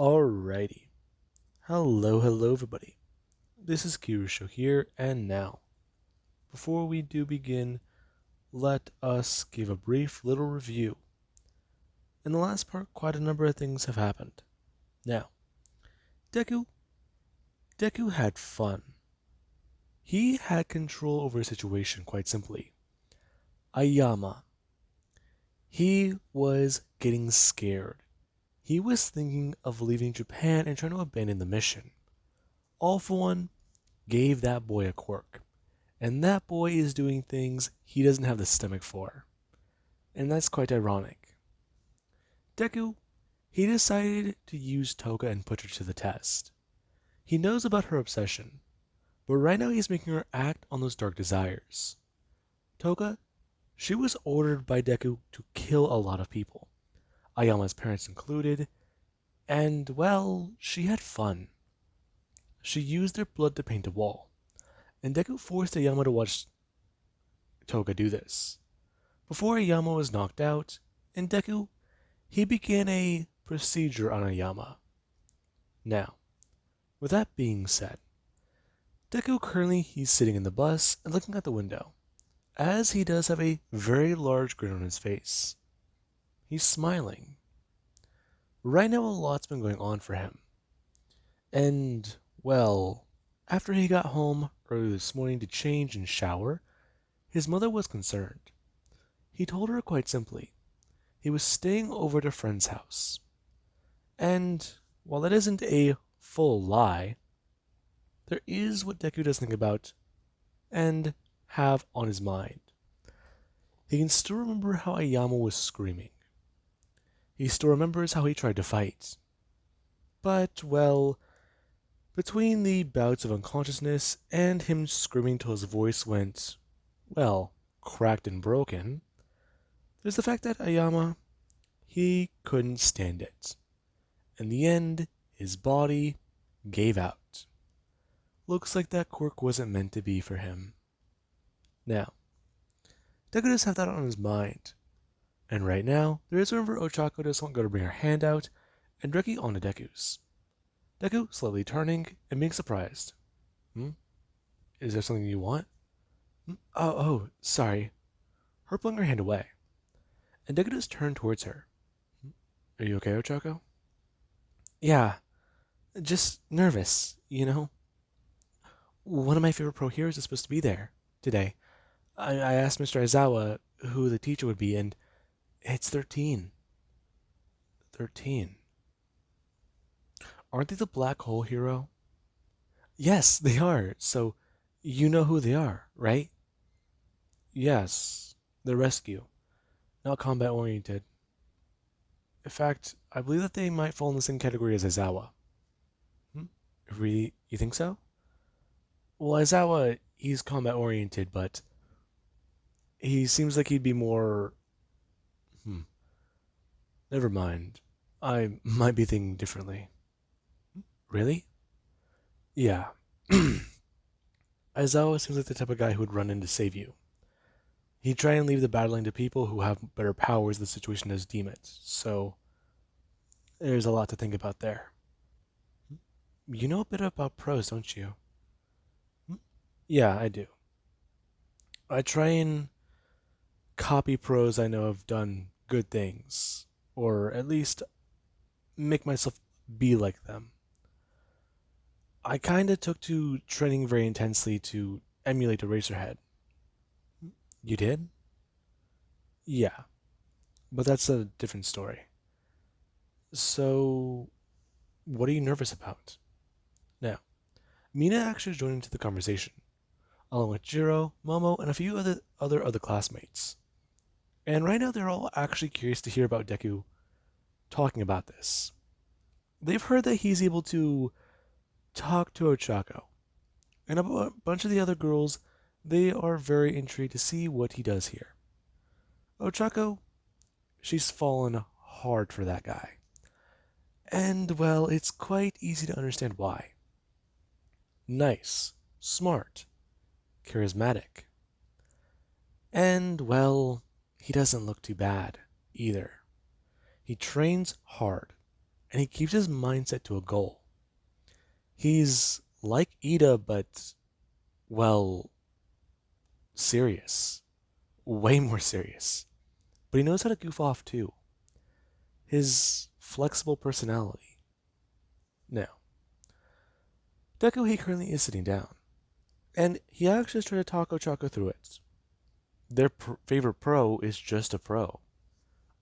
Alrighty. Hello everybody. This is Kirusho here, and now, before we do begin, let us give a brief little review. In the last part, quite a number of things have happened. Now, Deku, Deku had fun. He had control over a situation, quite simply. Ayama. He was getting scared. He was thinking of leaving Japan and trying to abandon the mission. All for One gave that boy a quirk. And that boy is doing things he doesn't have the stomach for. And that's quite ironic. Deku, he decided to use Toga and put her to the test. He knows about her obsession, but right now he's making her act on those dark desires. Toga, she was ordered by Deku to kill a lot of people, Ayama's parents included, and well, she had fun. She used their blood to paint a wall, and Deku forced Ayama to watch Toga do this. Before Ayama was knocked out, and Deku, he began a procedure on Ayama. Now, with that being said, Deku currently he's sitting in the bus and looking out the window, as he does have a very large grin on his face. He's smiling. Right now a lot's been going on for him. And, well, after he got home early this morning to change and shower, his mother was concerned. He told her quite simply, he was staying over at a friend's house. And while that isn't a full lie, there is what Deku does think about and have on his mind. He can still remember how Ayama was screaming. He still remembers how he tried to fight. But, well, between the bouts of unconsciousness and him screaming till his voice went, well, cracked and broken, there's the fact that Ayama, he couldn't stand it. In the end, his body gave out. Looks like that quirk wasn't meant to be for him. Now, Deku does have that on his mind. And right now, there is a room where Ochako does want to go to bring her hand out, and directly onto Deku's. Deku slowly turning and being surprised. Hmm? Is there something you want? Sorry. Her pulling her hand away. And Deku does turn towards her. Are you okay, Ochako? Yeah, just nervous, you know? One of my favorite pro heroes is supposed to be there today. I asked Mr. Aizawa who the teacher would be, and it's 13. 13. Aren't they the black hole hero? Yes, they are. So, you know who they are, right? Yes, the rescue, not combat oriented. In fact, I believe that they might fall in the same category as Aizawa. Hmm? Really, you think so? Well, Aizawa, he's combat oriented, but he seems like he'd be more. Hmm. Never mind. I might be thinking differently. Really? Yeah. Aizawa seems like the type of guy who would run in to save you. He'd try and leave the battling to people who have better powers the situation does deem it. So, there's a lot to think about there. You know a bit about pros, don't you? Yeah, I do. I try and copy pros I know have done good things, or at least make myself be like them. I kinda took to training very intensely to emulate Eraserhead. You did? Yeah, but that's a different story. So, what are you nervous about? Now, Mina actually joined into the conversation, along with Jiro, Momo, and a few other classmates. And right now they're all actually curious to hear about Deku talking about this. They've heard that he's able to talk to Ochako, and a bunch of the other girls, they are very intrigued to see what he does here. Ochako, she's fallen hard for that guy. And, well, it's quite easy to understand why. Nice, smart, charismatic. And, well, he doesn't look too bad either. He trains hard, and he keeps his mindset to a goal. He's like Ida, but, well, serious. Way more serious. But he knows how to goof off too. His flexible personality. Now, Deku he currently is sitting down, and he actually is trying to talk Ochako through it. Their favorite pro is just a pro,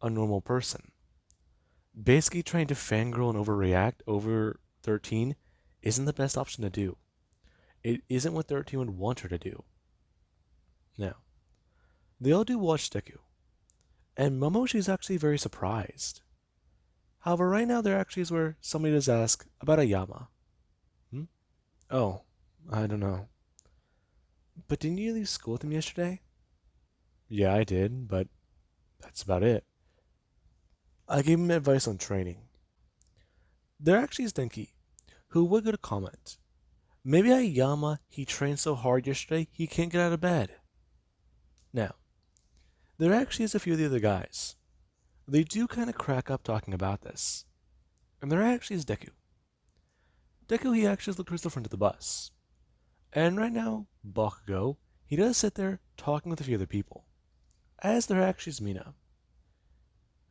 a normal person. Basically, trying to fangirl and overreact over 13 isn't the best option to do. It isn't what 13 would want her to do. Now, they all do watch Deku, and Momoshi's actually very surprised. However, right now there actually is where somebody does ask about Ayama. Hmm? Oh, I don't know. But didn't you leave school with him yesterday? Yeah, I did, but that's about it. I gave him advice on training. There actually is Denki, who would go to comment. Maybe Ayama, he trained so hard yesterday, he can't get out of bed. Now, there actually is a few of the other guys. They do kind of crack up talking about this. And there actually is Deku. Deku, he actually looked towards the front of the bus. And right now, Bakugo, he does sit there talking with a few other people. As there actually is Mina,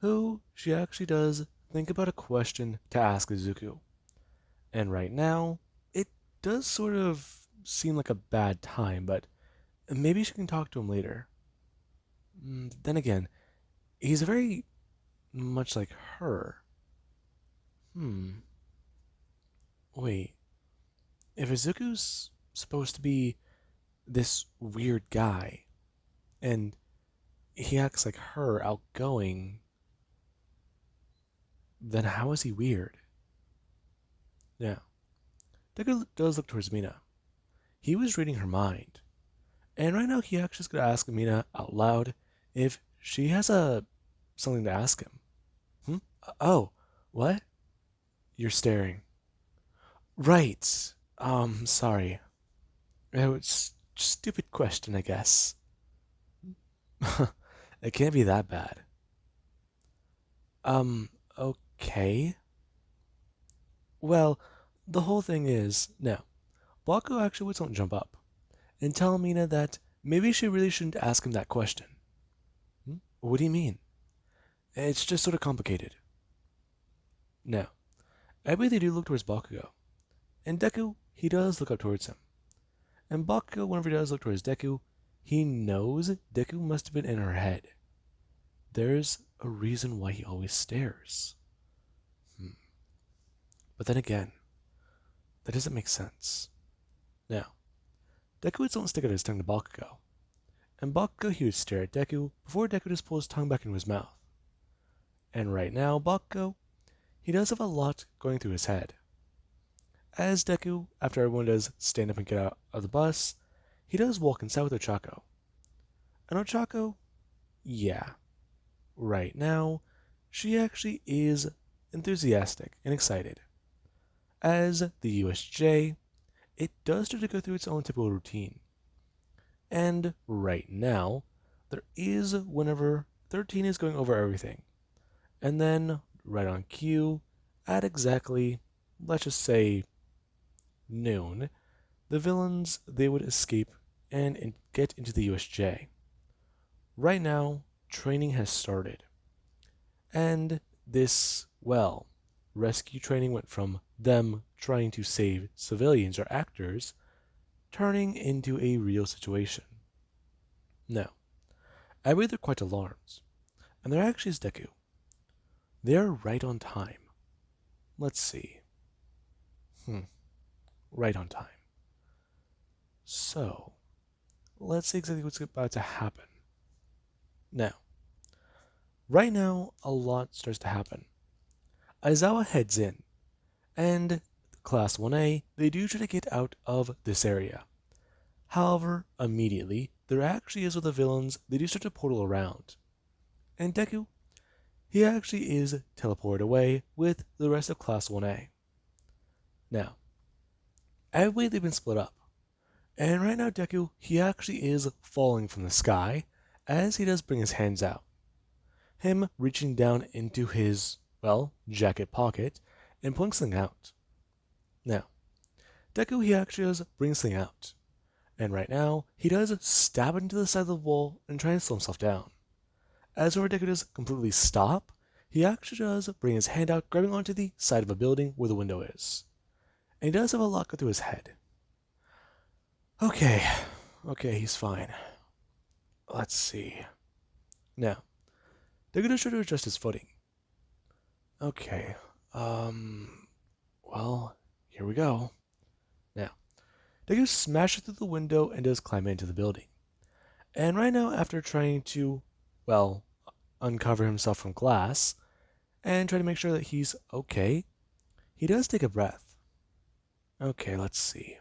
who she actually does think about a question to ask Izuku. And right now, it does sort of seem like a bad time, but maybe she can talk to him later. Then again, he's very much like her. Wait, if Izuku's supposed to be this weird guy, and he acts like her, outgoing, then how is he weird? Yeah. Deku does look towards Mina. He was reading her mind. And right now he actually is going to ask Mina out loud if she has something to ask him. Oh, what? You're staring. Right. Sorry. It was a stupid question, I guess. It can't be that bad. Okay. Well, the whole thing is, now, Baku actually would don't jump up and tell Mina that maybe she really shouldn't ask him that question. What do you mean? It's just sort of complicated. Now, I believe they do look towards Bakugo, and Deku, he does look up towards him. And Bakugo, whenever he does look towards Deku, he knows Deku must have been in her head. There's a reason why he always stares. But then again, that doesn't make sense. Now, Deku would don't stick out his tongue to Bakugo, and Bakugo he would stare at Deku before Deku just pulls his tongue back into his mouth. And right now, Bakugo, he does have a lot going through his head. As Deku, after everyone does stand up and get out of the bus, he does walk inside with Ochako. And Ochako, yeah, right now, she actually is enthusiastic and excited. As the USJ, it does start to go through its own typical routine. And right now, there is whenever 13 is going over everything. And then, right on cue, at exactly, let's just say, noon, the villains, they would escape and get into the USJ. Right now, training has started. And this, well, rescue training went from them trying to save civilians or actors, turning into a real situation. Now, I believe they're quite alarmed, and there actually is Deku. They're right on time. Let's see. Right on time. So, let's see exactly what's about to happen. Now, right now, a lot starts to happen. Aizawa heads in, and Class 1A, they do try to get out of this area. However, immediately, there actually is with the villains, they do start to portal around. And Deku, he actually is teleported away with the rest of Class 1A. Now, I believe they've been split up. And right now, Deku, he actually is falling from the sky as he does bring his hands out. Him reaching down into his, jacket pocket and pulling something out. Now, Deku he actually does bring something out, and right now he does stab it into the side of the wall and try and slow himself down. As whenever Deku does completely stop, he actually does bring his hand out, grabbing onto the side of a building where the window is. And he does have a lot go through his head. Okay, he's fine. Let's see. Now, Deku does try to adjust his footing. Okay, here we go. Now, Deku smashes through the window and does climb into the building. And right now, after trying to, uncover himself from glass and try to make sure that he's okay, he does take a breath. Okay, let's see.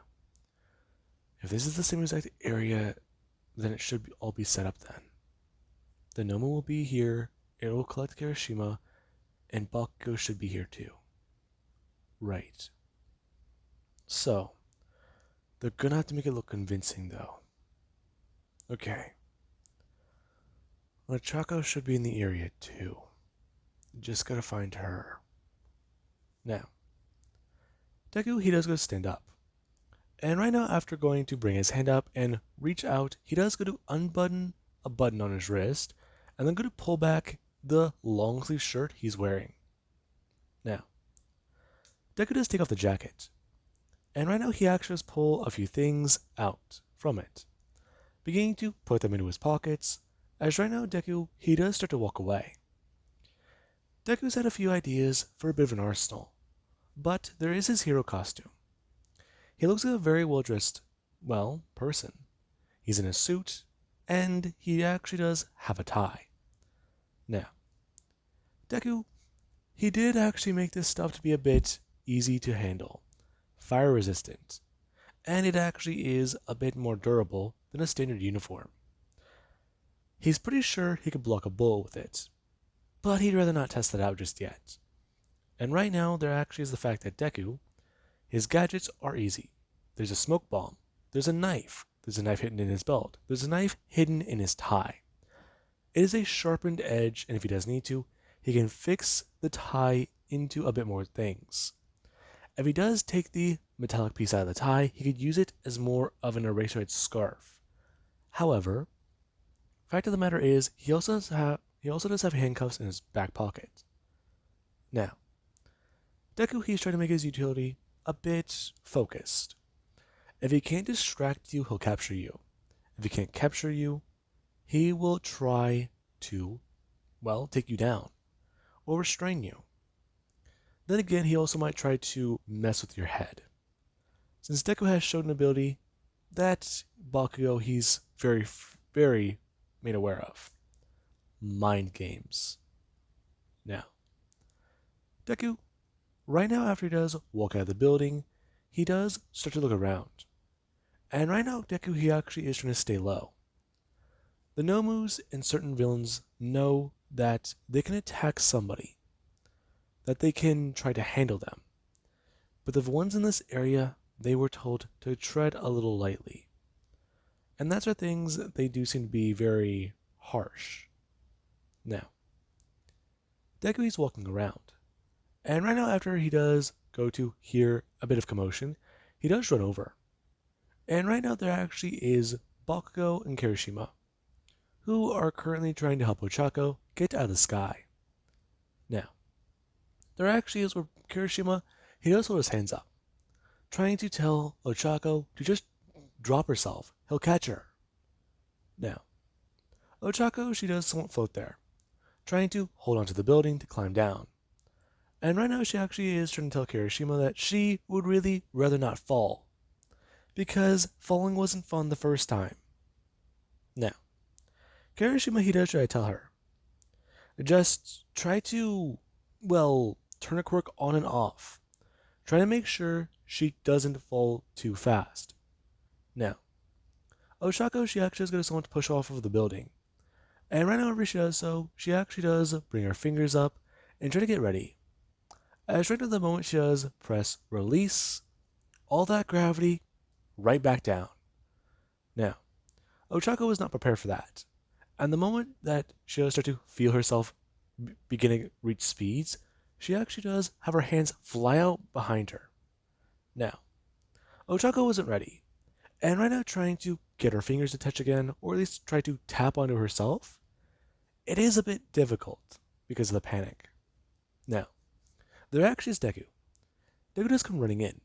If this is the same exact area, then it should all be set up then. The Nomu will be here, it will collect Kirishima, and Bakugo should be here too. Right. So, they're gonna have to make it look convincing though. Okay. Ochako should be in the area too. Just gotta find her. Now, Deku, he does go stand up. And right now, after going to bring his hand up and reach out, he does go to unbutton a button on his wrist, and then go to pull back the long sleeve shirt he's wearing. Now, Deku does take off the jacket. And right now, he actually does pull a few things out from it, beginning to put them into his pockets, as right now, Deku, he does start to walk away. Deku's had a few ideas for a bit of an arsenal, but there is his hero costume. He looks like a very well-dressed, person. He's in a suit, and he actually does have a tie. Now, Deku, he did actually make this stuff to be a bit easy to handle, fire resistant, and it actually is a bit more durable than a standard uniform. He's pretty sure he could block a bullet with it, but he'd rather not test that out just yet. And right now, there actually is the fact that Deku, his gadgets are easy. There's a smoke bomb, there's a knife hidden in his belt, there's a knife hidden in his tie. It is a sharpened edge, and if he does need to, he can fix the tie into a bit more things. If he does take the metallic piece out of the tie, he could use it as more of an eraserhead scarf. However, fact of the matter is, he also does have handcuffs in his back pocket. Now, Deku, he's trying to make his utility a bit focused. If he can't distract you, he'll capture you. If he can't capture you, he will try to, take you down or restrain you. Then again, he also might try to mess with your head. Since Deku has shown an ability that Bakugo, he's very, very made aware of. Mind games. Now, Deku, right now after he does walk out of the building, he does start to look around. And right now, Deku, he actually is trying to stay low. The Nomus and certain villains know that they can attack somebody, that they can try to handle them. But the ones in this area, they were told to tread a little lightly. And that's where things, they do seem to be very harsh. Now, Deku, he's walking around. And right now, after he does go to hear a bit of commotion, he does run over. And right now, there actually is Bakugo and Kirishima, who are currently trying to help Ochako get out of the sky. Now, there actually is where Kirishima, he does hold his hands up, trying to tell Ochako to just drop herself. He'll catch her. Now, Ochako, she does somewhat float there, trying to hold onto the building to climb down. And right now, she actually is trying to tell Kirishima that she would really rather not fall, because falling wasn't fun the first time. Now, Kirishima, he does try to tell her, just try to, turn a quirk on and off. Try to make sure she doesn't fall too fast. Now, Ochako, she actually is going to someone to push off of the building. And right now, whenever she does so, she actually does bring her fingers up and try to get ready. As right at the moment she does press release, all that gravity right back down. Now, Ochako is not prepared for that. And the moment that she does start to feel herself beginning to reach speeds, she actually does have her hands fly out behind her. Now, Ochako wasn't ready, and right now trying to get her fingers to touch again, or at least try to tap onto herself, it is a bit difficult because of the panic. Now, there actually is Deku. Deku does come running in,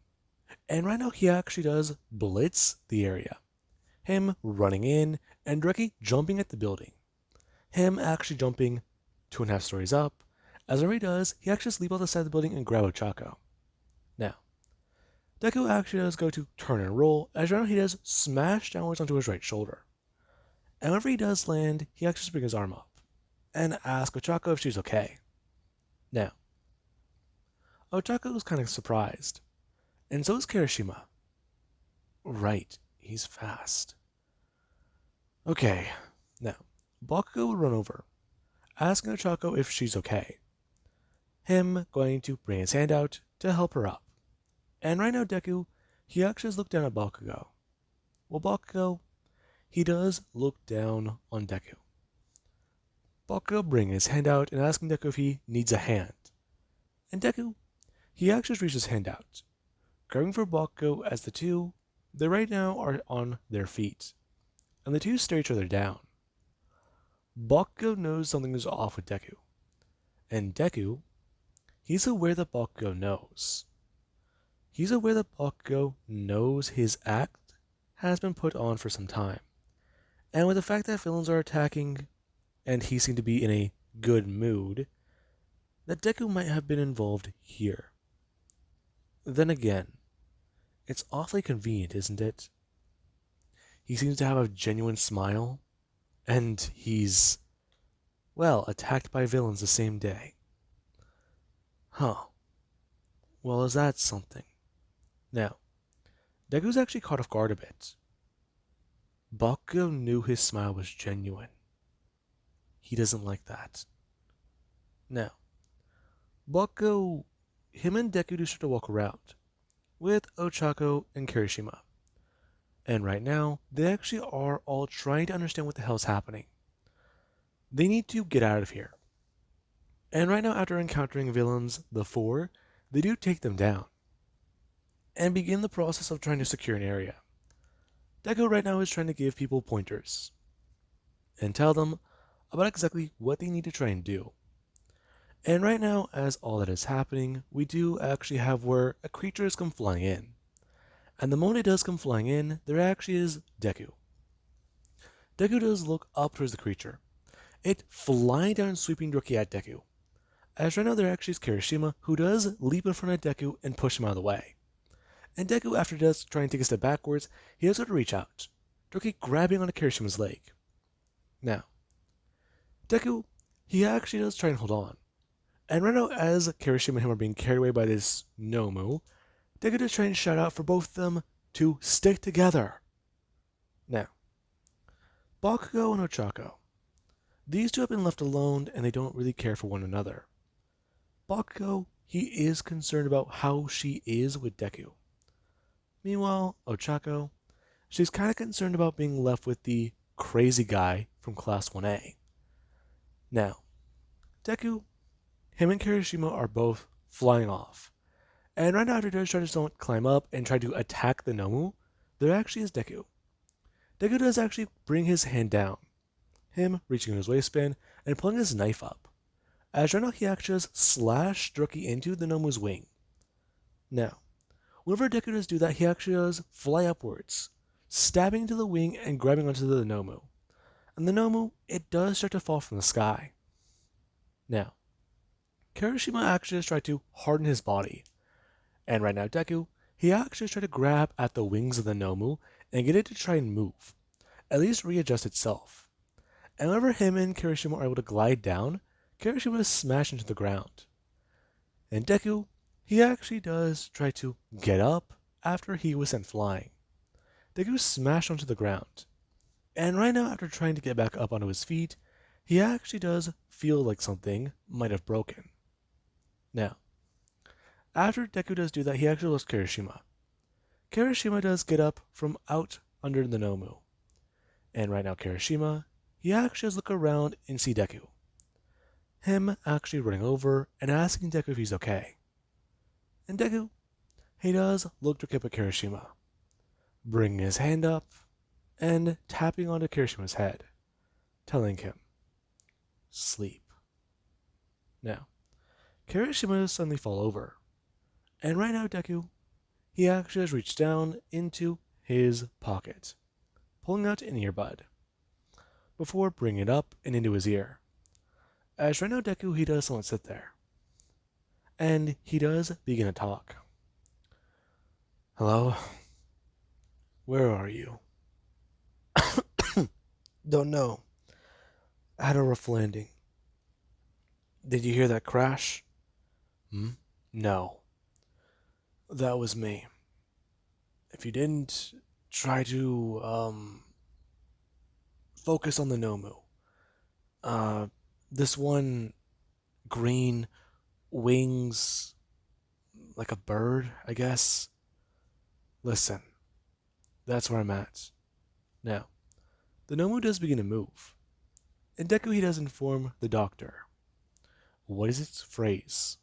and right now he actually does blitz the area. Him running in and directly jumping at the building. Him actually jumping 2.5 stories up. As he does, he actually just leap off the side of the building and grab Ochako. Now, Deku actually does go to turn and roll, as right now he does smash downwards onto his right shoulder. And whenever he does land, he actually just brings his arm up and asks Ochako if she's okay. Now, Ochako is kind of surprised, and so is Kirishima. Right, he's fast. Okay, now, Bakugo will run over, asking Ochako if she's okay. Him going to bring his hand out to help her up. And right now, Deku, he actually has looked down at Bakugo. Well, Bakugo, he does look down on Deku. Bakugo bringing his hand out and asking Deku if he needs a hand. And Deku, he actually reaches his hand out, grabbing for Bakugo as the two, they right now are on their feet, and the two stare each other down. Bakugo knows something is off with Deku, and Deku, he's aware that Bakugo knows. He's aware that Bakugo knows his act has been put on for some time, and with the fact that villains are attacking, and he seemed to be in a good mood, that Deku might have been involved here. Then again, it's awfully convenient, isn't it? He seems to have a genuine smile, and he's, well, attacked by villains the same day. Huh. Well, is that something? Now, Deku's actually caught off guard a bit. Bakugo knew his smile was genuine. He doesn't like that. Now, Bakugo, him and Deku do start to walk around, with Ochako and Kirishima. And right now, they actually are all trying to understand what the hell's happening. They need to get out of here. And right now, after encountering villains, the four, they do take them down, and begin the process of trying to secure an area. Deku right now is trying to give people pointers, and tell them about exactly what they need to try and do. And right now, as all that is happening, we do actually have where a creature has come flying in. And the moment it does come flying in, there actually is Deku. Deku does look up towards the creature, it flying down and sweeping directly at Deku. As right now there actually is Kirishima, who does leap in front of Deku and push him out of the way. And Deku, after does try and take a step backwards, he does go to reach out, directly grabbing onto Kirishima's leg. Now, Deku, he actually does try and hold on. And right now, as Kirishima and him are being carried away by this Nomu, Deku does try and shout out for both of them to stick together. Now, Bakugo and Ochako. These two have been left alone and they don't really care for one another. Bakugo, he is concerned about how she is with Deku. Meanwhile, Ochako, she's kind of concerned about being left with the crazy guy from Class 1A. Now, Deku, him and Kirishima are both flying off. And right now, after Deku tries to climb up and try to attack the Nomu, there actually is Deku. Deku does actually bring his hand down, him reaching in his waistband and pulling his knife up, as right now he actually does slash directly into the Nomu's wing. Now, whenever Deku does do that, he actually does fly upwards, stabbing into the wing and grabbing onto the Nomu. And the Nomu, it does start to fall from the sky. Now, Kirishima actually has tried to harden his body. And right now Deku, he actually has tried to grab at the wings of the Nomu and get it to try and move, at least readjust itself. And whenever him and Kirishima are able to glide down, Kirishima is smashed into the ground. And Deku, he actually does try to get up after he was sent flying. Deku smashed onto the ground. And right now, after trying to get back up onto his feet, he actually does feel like something might have broken. Now, after Deku does do that, he actually looks Kirishima. Kirishima does get up from out under the Nomu. And right now, Kirishima, he actually does look around and see Deku. him actually running over and asking Deku if he's okay. And Deku, he does look to at Kirishima, bringing his hand up and tapping onto Kirishima's head, telling him, sleep. Now, Kirishima suddenly fall over, and right now Deku, he actually has reached down into his pocket, pulling out an earbud, before bringing it up and into his ear. As right now Deku, he does somewhat sit there, and he does begin to talk. Hello? Where are you? Don't know. I had a rough landing. Did you hear that crash? No. That was me. If you didn't, try to, focus on the Nomu. This one green wings like a bird, I guess. Listen, that's where I'm at. Now, the Nomu does begin to move, and Deku he does inform the doctor. What is its phrase?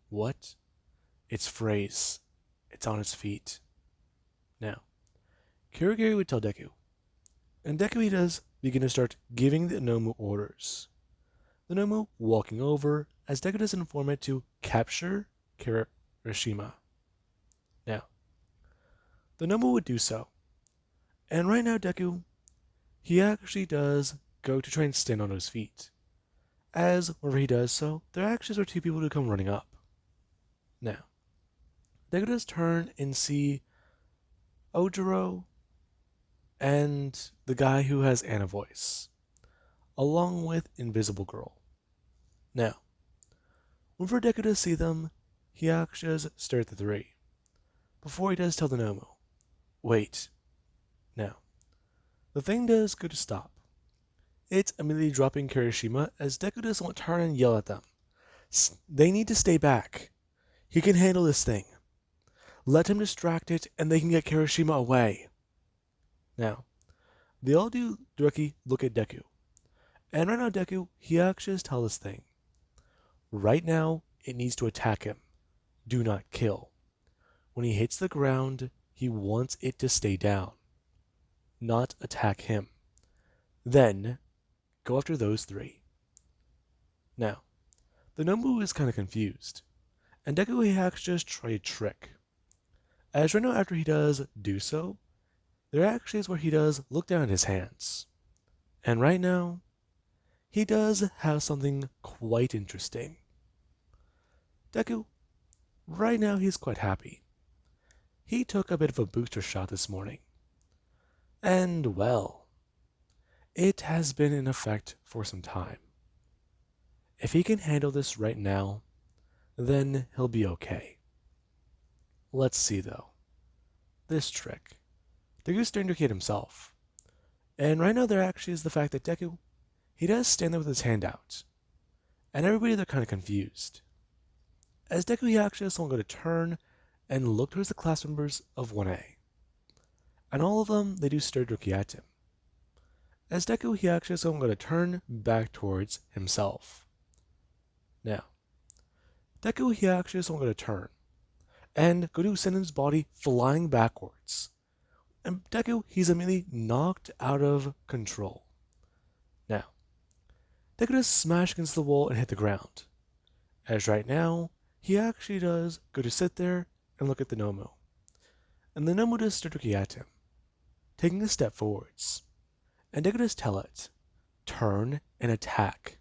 What? Its phrase. It's on its feet. Now, Kirigiri would tell Deku, and Deku he does begin to start giving the Nomu orders. The Nomu walking over as Deku does inform it to capture Kirishima. Now, the Nomu would do so, and right now Deku, he actually does go to try and stand on his feet. As whenever he does so, there actually are two people who come running up. Now, Deku does turn and see Ojiro and the guy who has Anna voice, along with Invisible Girl. Now, whenever Deku does see them, he actually does stare at the three, before he does tell the Nomu, wait. Now, the thing does go to stop. It's immediately dropping Kirishima as Deku does want to turn and yell at them. They need to stay back. He can handle this thing. Let him distract it and they can get Kirishima away. Now, they all do directly look at Deku. And right now Deku, he actually has tell this thing. Right now, it needs to attack him. Do not kill. When he hits the ground, he wants it to stay down, not attack him. Then, go after those three. Now, the Nomu is kind of confused, and Deku he actually just try a trick. As right now after he does do so, there actually is where he does look down at his hands. And right now, he does have something quite interesting. Deku, right now he's quite happy. He took a bit of a booster shot this morning. And well, it has been in effect for some time. If he can handle this right now, then he'll be okay. Let's see though. This trick. Deku's starting to kid himself. And right now there actually is the fact that Deku, he does stand there with his hand out. And everybody they're kind of confused. As Deku he actually has someone going to turn and look towards the class members of 1A. And all of them, they do stare directly at him. As Deku he actually has someone going to turn back towards himself. Now, Deku he actually has someone going to turn and go to send his body flying backwards. And Deku, he's immediately knocked out of control. Now, Deku does smash against the wall and hit the ground. As right now, he actually does go to sit there and look at the Nomu. And the Nomu does start looking at him, taking a step forwards. And Deku does tell it, turn and attack.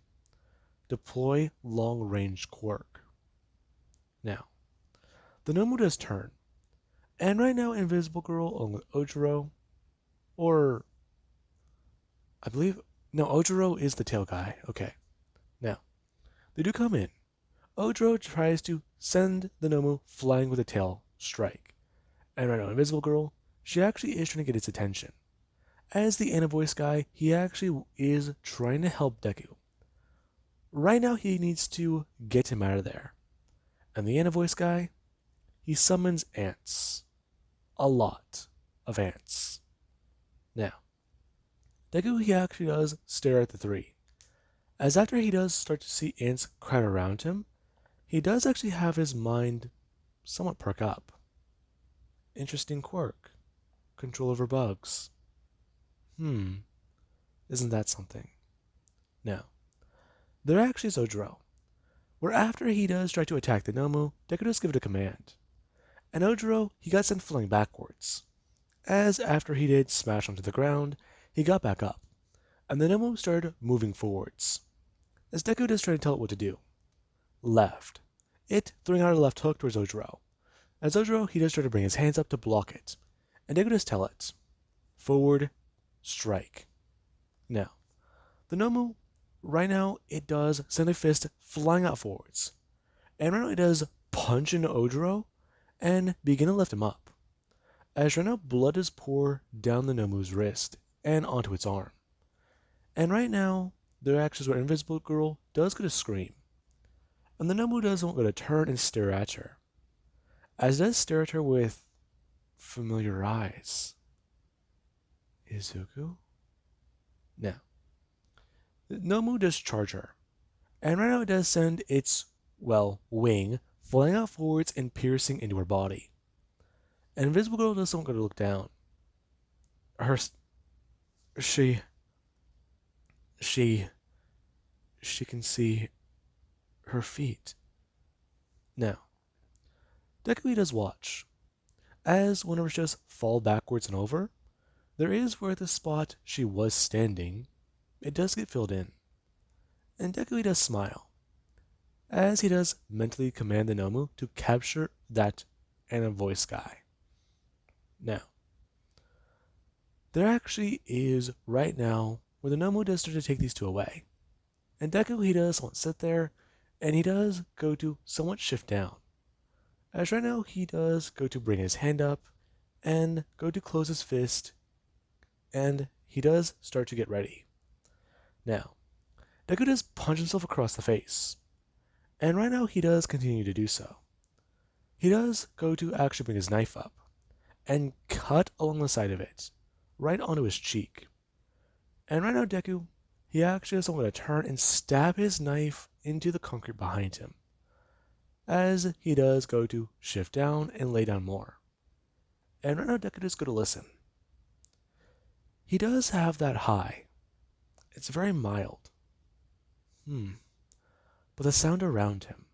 Deploy long-range quirk. Now, the Nomu does turn. And right now, Invisible Girl along with Ojiro, or I believe, no, Ojiro is the tail guy. Okay. Now, they do come in. Ojiro tries to send the Nomu flying with a tail strike. And right now, Invisible Girl, she actually is trying to get its attention. As the Anna voice guy, he actually is trying to help Deku. Right now, he needs to get him out of there. And the Anna voice guy, he summons ants. A lot of ants. Now, Deku he actually does stare at the three. As after he does start to see ants crowd around him, he does actually have his mind somewhat perk up. Interesting quirk. Control over bugs. Hmm, isn't that something? Now, there actually is Ojiro, where after he does try to attack the Nomu, Deku does give it a command. And Ojiro, he got sent flying backwards. As after he did smash onto the ground, he got back up, and the Nomu started moving forwards. As Deku does try to tell it what to do. Left. It throwing out a left hook towards Ojiro. As Ojiro, he does try to bring his hands up to block it. And Deku does tell it. Forward, strike. Now, the Nomu, right now, it does send a fist flying out forwards. And right now it does punch into Ojiro and begin to lift him up. As right now blood does pour down the Nomu's wrist and onto its arm. And right now, there are actions where Invisible Girl does get a scream. And the Nomu doesn't go to turn and stare at her. As it does stare at her with familiar eyes. Izuku? Now, the Nomu does charge her. And right now it does send its, wing flying out forwards and piercing into her body. And Invisible Girl doesn't go to look down. She can see her feet. Now, Deku does watch. As whenever she does fall backwards and over, there is where the spot she was standing, it does get filled in. And Deku does smile. As he does mentally command the Nomu to capture that Anna voice guy. Now, there actually is right now where the Nomu does start to take these two away. And Deku, he does won't sit there, and he does go to somewhat shift down. As right now, he does go to bring his hand up, and go to close his fist, and he does start to get ready. Now, Deku does punch himself across the face, and right now he does continue to do so. He does go to actually bring his knife up, and cut along the side of it, right onto his cheek. And right now Deku, he actually is going to turn and stab his knife into the concrete behind him, as he does go to shift down and lay down more. And right now Deku is going to listen. He does have that high. It's very mild. But the sound around him,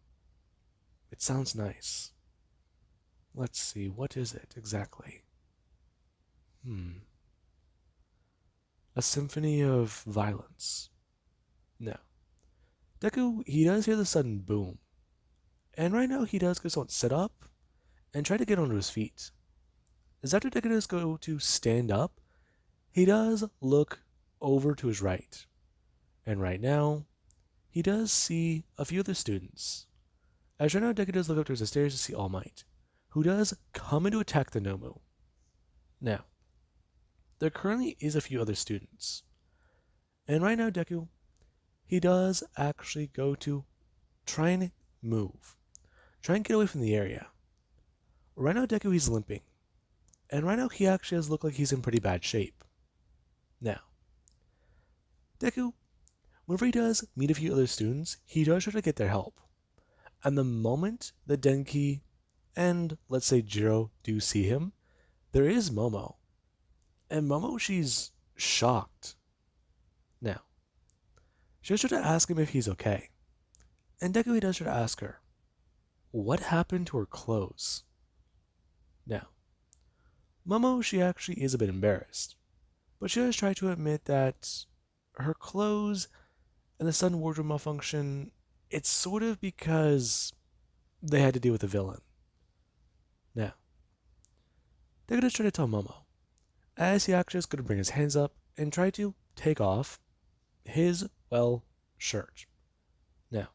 it sounds nice. Let's see, what is it exactly? A symphony of violence. No. Deku, he does hear the sudden boom. And right now he does go to sit up and try to get onto his feet. As after Deku does go to stand up, he does look over to his right. And right now, he does see a few other students. As right now Deku does look up towards the stairs to see All Might, who does come in to attack the Nomu. Now, there currently is a few other students. And right now Deku, he does actually go to try and move. Try and get away from the area. Right now Deku, he's limping. And right now he actually does look like he's in pretty bad shape. Now, Deku, whenever he does meet a few other students, he does try to get their help. And the moment that Denki and, let's say, Jiro do see him, there is Momo. And Momo, she's shocked. Now, she does try to ask him if he's okay. And Deku, he does try to ask her, what happened to her clothes? Now, Momo, she actually is a bit embarrassed. But she does try to admit that her clothes and the sudden wardrobe malfunction, it's sort of because they had to deal with a villain. Now, Deku does try to tell Momo, as he actually is going to bring his hands up and try to take off his, shirt. Now,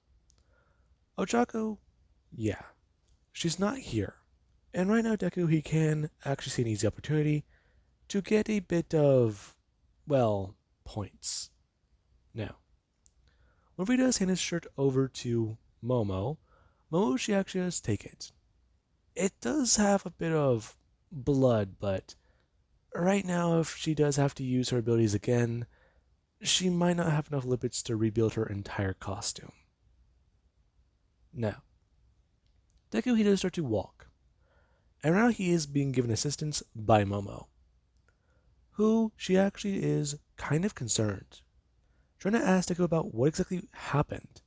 Ochako, yeah, she's not here. And right now Deku, he can actually see an easy opportunity to get a bit of, points. Now, whenever he does hand his shirt over to Momo, she actually does take it. It does have a bit of blood, but right now if she does have to use her abilities again, she might not have enough lipids to rebuild her entire costume. Now, Deku he does start to walk, and now he is being given assistance by Momo, who she actually is kind of concerned, trying to ask Deku about what exactly happened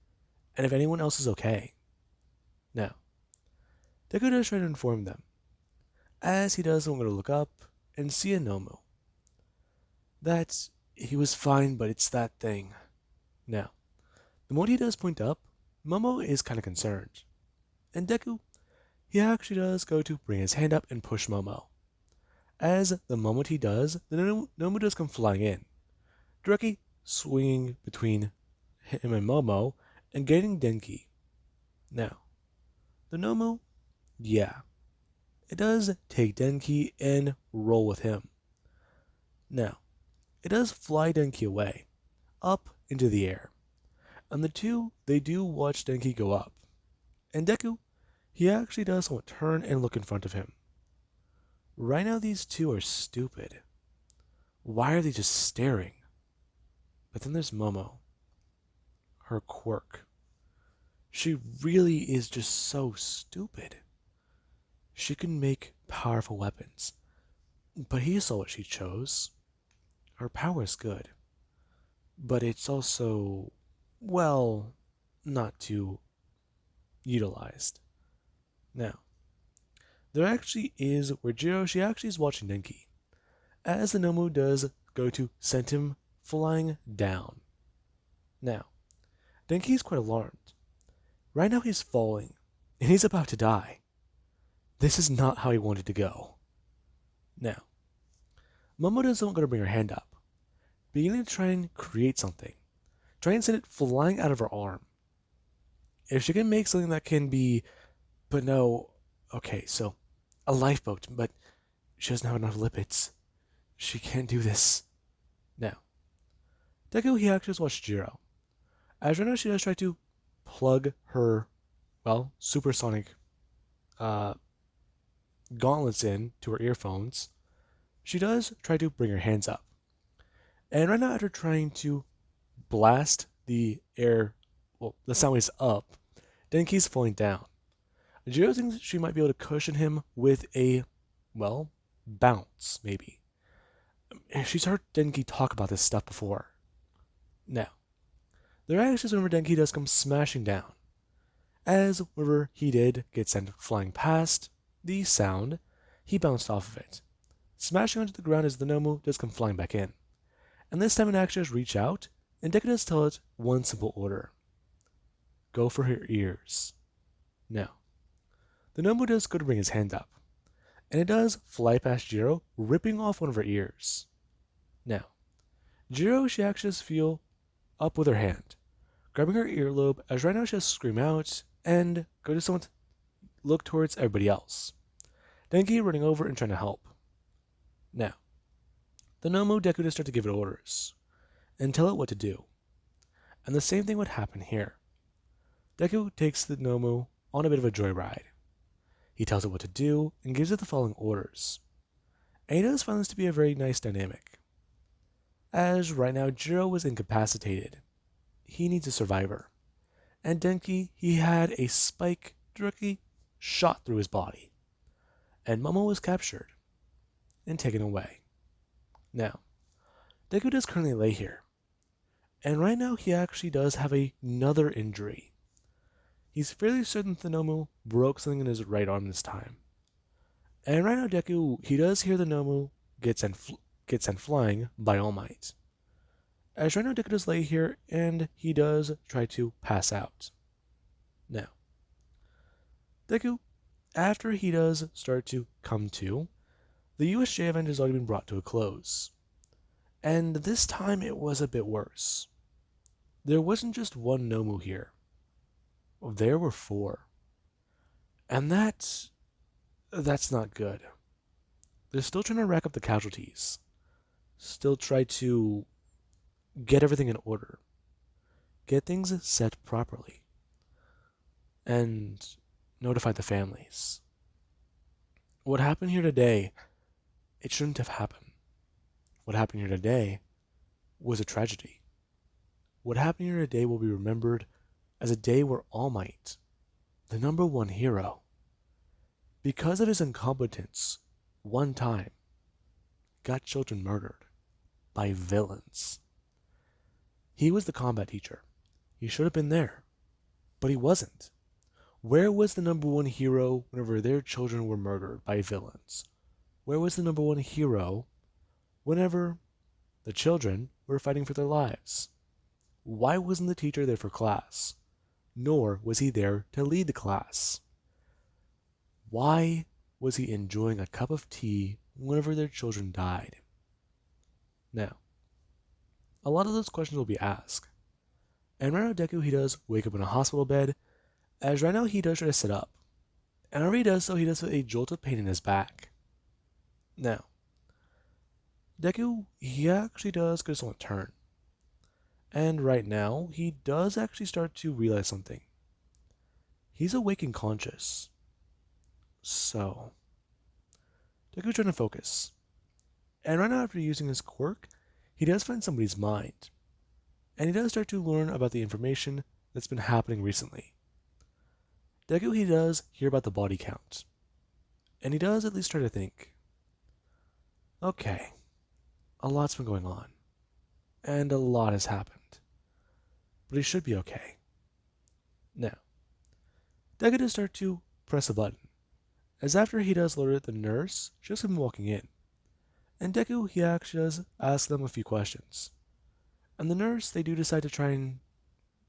and if anyone else is okay. Now, Deku does try to inform them, as he does want to look up and see a Nomu, that he was fine, but it's that thing. Now, the moment he does point up, Momo is kind of concerned, and Deku, he actually does go to bring his hand up and push Momo. As the moment he does, the Nomu does come flying in, directly swinging between him and Momo and getting Denki. Now, the Nomu, yeah, it does take Denki and roll with him. Now, it does fly Denki away, up into the air, and the two, they do watch Denki go up. And Deku, he actually does want to turn and look in front of him. Right now, these two are stupid. Why are they just staring? But then there's Momo. Her quirk. She really is just so stupid. She can make powerful weapons, but he saw what she chose. Her power is good, but it's also, well, not too utilized. Now, there actually is where Jiro, she actually is watching Denki, as the Nomu does go to send him flying down. Now, Denki is quite alarmed. Right now he's falling, and he's about to die. This is not how he wanted to go. Now, Momo doesn't going to bring her hand up, beginning to try and create something. Try and send it flying out of her arm. If she can make something that can be, but no, okay, so a lifeboat, but she doesn't have enough lipids. She can't do this. Now, Deku he actually just watched Jiro. As right now she does try to plug her, well, supersonic gauntlets in to her earphones. She does try to bring her hands up. And right now, after trying to blast the air, well, the sound waves up, Denki's falling down. Jiro thinks she might be able to cushion him with a, well, bounce, maybe. She's heard Denki talk about this stuff before. Now, there are actions whenever Denki does come smashing down. As whenever he did get sent flying past the sound, he bounced off of it, smashing onto the ground as the Nomu does come flying back in. And this time it actually does reach out, and Deku does tell it one simple order. Go for her ears. Now, the Nomu does go to bring his hand up, and it does fly past Jiro, ripping off one of her ears. Now, Jiro, she actually does feel up with her hand, grabbing her earlobe, as right now she does scream out and go to someone to look towards everybody else. Denki running over and trying to help. Now, the Nomu Deku does start to give it orders, and tell it what to do. And the same thing would happen here. Deku takes the Nomu on a bit of a joyride. He tells it what to do and gives it the following orders. And he does find this to be a very nice dynamic. As right now Jiro was incapacitated. He needs a survivor. And Denki, he had a spike directly shot through his body. And Momo was captured and taken away. Now, Deku does currently lay here. And right now he actually does have another injury. He's fairly certain that the Nomu broke something in his right arm this time. And right now Deku, he does hear the Nomu get sent flying by All Might. As right now Deku does lay here, and he does try to pass out. Now, Deku, after he does start to come to, the USJ event has already been brought to a close. And this time it was a bit worse. There wasn't just one Nomu here. There were 4. And that's not good. They're still trying to rack up the casualties. Still try to get everything in order. Get things set properly. And notify the families. What happened here today, it shouldn't have happened. What happened here today was a tragedy. what happened here today will be remembered as a day where All Might, the number one hero, because of his incompetence, one time got children murdered by villains. He was the combat teacher. He should have been there, but he wasn't. Where was the number one hero whenever their children were murdered by villains? Where was the number one hero whenever the children were fighting for their lives? Why wasn't the teacher there for class? Nor was he there to lead the class. Why was he enjoying a cup of tea whenever their children died? Now, a lot of those questions will be asked. And right now Deku, he does wake up in a hospital bed, as right now he does try to sit up. And whenever he does so, he does with a jolt of pain in his back. Now, Deku, he actually does go on a turn. And right now, he does actually start to realize something. He's awake and conscious. So, Deku's trying to focus. And right now, after using his quirk, he does find somebody's mind. And he does start to learn about the information that's been happening recently. Deku, he does hear about the body count. And he does at least try to think. Okay, a lot's been going on. And a lot has happened. But he should be okay. Now, Deku does start to press a button, as after he does alert the nurse, she does him walking in. And Deku, he actually does ask them a few questions. And the nurse, they do decide to try and,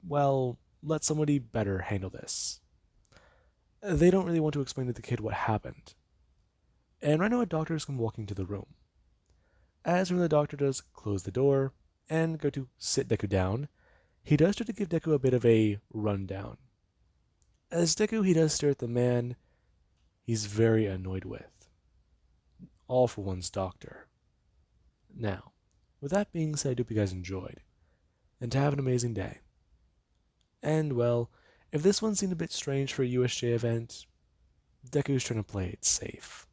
well, let somebody better handle this. They don't really want to explain to the kid what happened. And right now a doctor is come walking to the room. As when the doctor does close the door and go to sit Deku down, he does try to give Deku a bit of a rundown. As Deku, he does stare at the man he's very annoyed with. All for one's doctor. Now, with that being said, I hope you guys enjoyed, and to have an amazing day. And well, if this one seemed a bit strange for a USJ event, Deku's trying to play it safe.